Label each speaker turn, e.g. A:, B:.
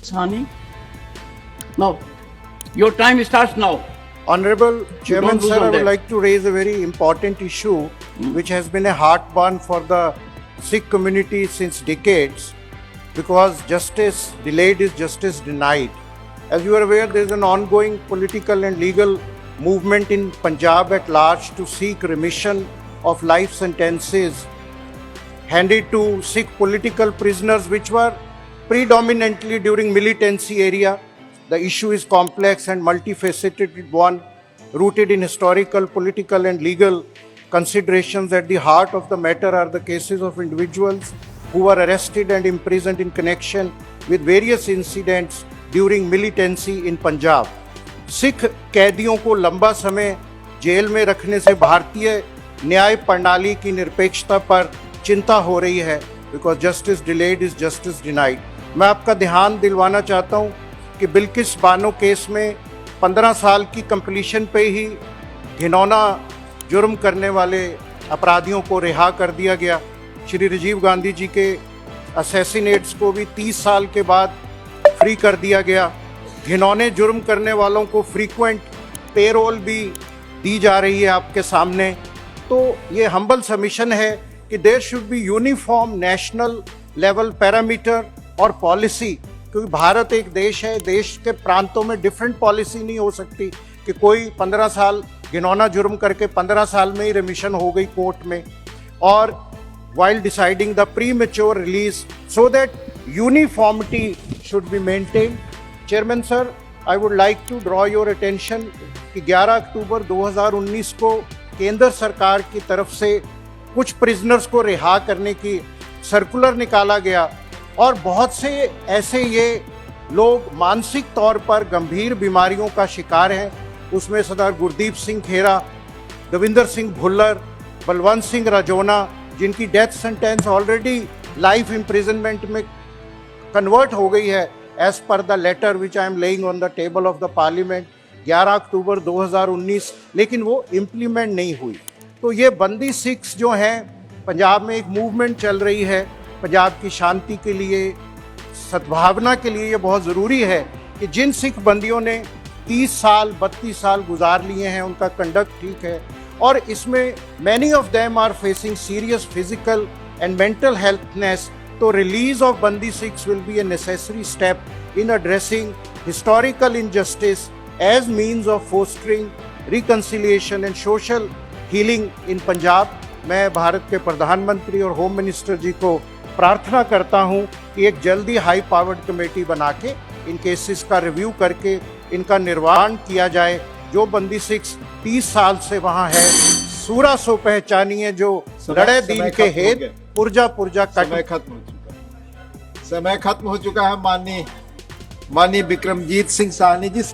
A: Sani. No, your time starts now.
B: Honorable Chairman,
A: don't lose
B: sir,
A: on
B: I would
A: that.
B: like to raise a very important issue which has been a heartburn for the Sikh community since decades, because justice delayed is justice denied. As you are aware, there is an ongoing political and legal movement in Punjab at large to seek remission of life sentences handed to Sikh political prisoners, which were predominantly during militancy area. The issue is complex and multifaceted one, rooted in historical, political and legal considerations. At the heart of the matter are the cases of individuals who were arrested and imprisoned in connection with various incidents during militancy in Punjab. Sikh कैदियों को लंबा समय jail में रखने से भारतीय न्याय प्रणाली की निरपेक्षता पर चिंता हो रही है, because justice delayed is justice denied. मैं आपका ध्यान दिलवाना चाहता हूं कि बिल्किस बानो केस में 15 साल की कंप्लीशन पे ही घिनौना जुर्म करने वाले अपराधियों को रिहा कर दिया गया। श्री राजीव गांधी जी के असैसिनेट्स को भी 30 साल के बाद फ्री कर दिया गया। घिनौने जुर्म करने वालों को फ्रीक्वेंट पेरोल भी दी जा रही है आपके सामने। तो ये हम्बल सबमिशन है कि there should be uniform national level parameter और पॉलिसी, क्योंकि भारत एक देश है, देश के प्रांतों में डिफरेंट पॉलिसी नहीं हो सकती कि कोई 15 साल घिनौना जुर्म करके 15 साल में ही रिमिशन हो गई कोर्ट में, और while deciding the premature release, so that uniformity should be maintained. Chairman sir, I would like to draw your attention कि 11 अक्टूबर 2019 को केंद्र सरकार की तरफ से कुछ प्रिजनर्स को रिहा करने की सर्कुलर निकाला गया, और बहुत से ऐसे ये लोग मानसिक तौर पर गंभीर बीमारियों का शिकार हैं। उसमें सरदार गुरदीप सिंह खेरा, दविंदर सिंह भुल्लर, बलवंत सिंह राजौना, जिनकी death sentence already life imprisonment में कन्वर्ट हो गई है as per the letter which I am laying on the table of the parliament 11 October 2019, लेकिन वो इम्प्लीमेंट नहीं हुई। तो ये बंदी सिख्स जो हैं, पंजाब में एक मूवमेंट चल रही है पंजाब की शांति के लिए, सद्भावना के लिए। ये बहुत ज़रूरी है कि जिन सिख बंदियों ने 30 साल 32 साल गुजार लिए हैं, उनका कंडक्ट ठीक है, और इसमें many of them are facing serious physical and mental healthness. तो रिलीज ऑफ बंदी Sikhs will be a necessary step in addressing historical injustice as means of fostering reconciliation and social healing in Punjab. मैं भारत के प्रधानमंत्री और होम मिनिस्टर जी को प्रार्थना करता हूं कि एक जल्दी हाई पावर्ड कमेटी बना के इन केसेस का रिव्यू करके इनका निर्वहन किया जाए। जो बंदी सिख्स 30 साल से वहाँ है, सूरा सो पहचानिए जो लड़े दीन के हेत, पुरजा पुरजा
C: समय खत्म हो चुका है। समय खत्म हो चुका है। माननीय विक्रमजीत सिंह साहनी जी।